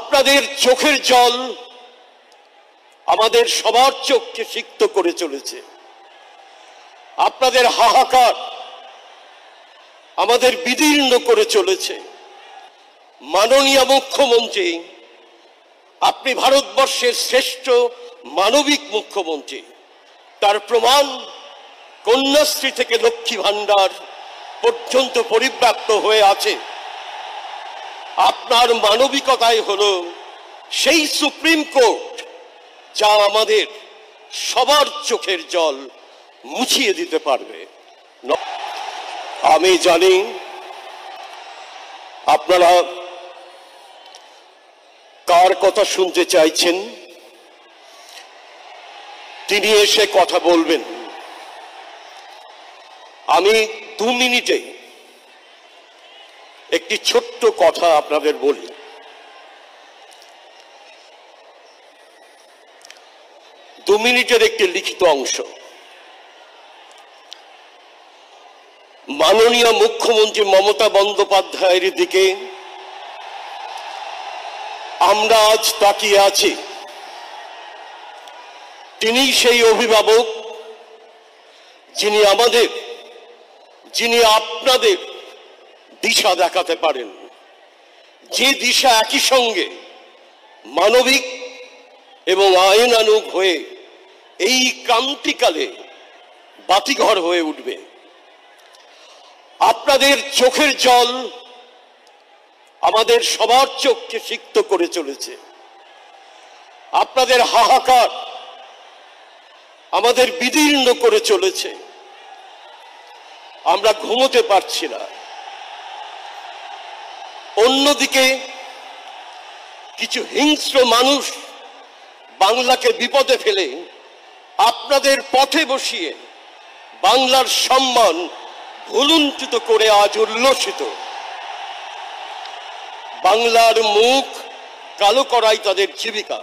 আপনাদের চোখের জল আমাদের সবার চোখকে সিক্ত করে চলেছে। আপনাদের হাহাকার আমাদের বিদীর্ণ করে চলেছে। মাননীয় মুখ্যমন্ত্রী, আপনি ভারতবর্ষের শ্রেষ্ঠ মানবিক মুখ্যমন্ত্রী। তার প্রমাণ কন্যাশ্রী থেকে লক্ষ্মী ভান্ডার পর্যন্ত পরিব্যাপ্ত হয়ে আছে। আপনার মানবিকতাই হলো সেই সুপ্রিম কোর্ট যা আমাদের সবার চোখের জল মুছিয়ে দিতে পারবে। আমি জানি আপনারা কার কথা শুনতে চাইছেন, তিনি এসে কথা বলবেন। আমি 2 মিনিটে একটি ছোট্ট কথা আপনাদের বলি। দু মিনিটের একটি লিখিত অংশ। মাননীয় মুখ্যমন্ত্রী মমতা বন্দ্যোপাধ্যায়ের দিকে আমরা আজ তাকিয়ে আছি। তিনি সেই অভিভাবক যিনি আপনাদের দিশা দেখাতে পারেন, যে দিশা একই সঙ্গে মানবিক এবং আইনানুগ হয়ে এই ক্রান্তিকালে বাতিঘর হয়ে উঠবে। আপনাদের চোখের জল আমাদের সবার চোখকে সিক্ত করে চলেছে। আপনাদের হাহাকার আমাদের বিদীর্ণ করে চলেছে। আমরা ঘুমোতে পারছি না। অন্যদিকে কিছু হিংস্র মানুষ বাংলাকে বিপদে ফেলে আপনাদের পথে বসিয়ে বাংলার সম্মান ভুলুণ্ঠিত করে আজ উল্লসিত। বাংলার মুখ কালো করাই তাদের জীবিকা।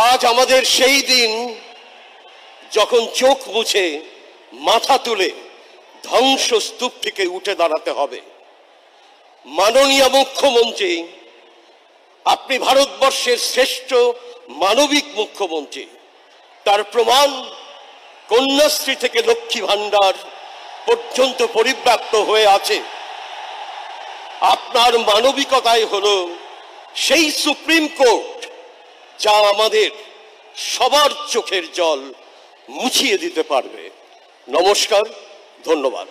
আজ আমাদের সেই দিন যখন চোখ মুছে মাথা তুলে ধ্বংসস্তূপ থেকে উঠে দাঁড়াতে হবে। মাননীয় মুখ্যমন্ত্রী, আপনি ভারতবর্ষের শ্রেষ্ঠ মানবিক মুখ্যমন্ত্রী। তার প্রমাণ কন্যাশ্রী থেকে লক্ষ্মী ভান্ডার পর্যন্ত পরিব্যাপ্ত হয়ে আছে। আপনার মানবিকতাই হলো সেই সুপ্রিম কোর্ট যা আমাদের সবার চোখের জল মুছিয়ে দিতে পারবে। নমস্কার, ধন্যবাদ।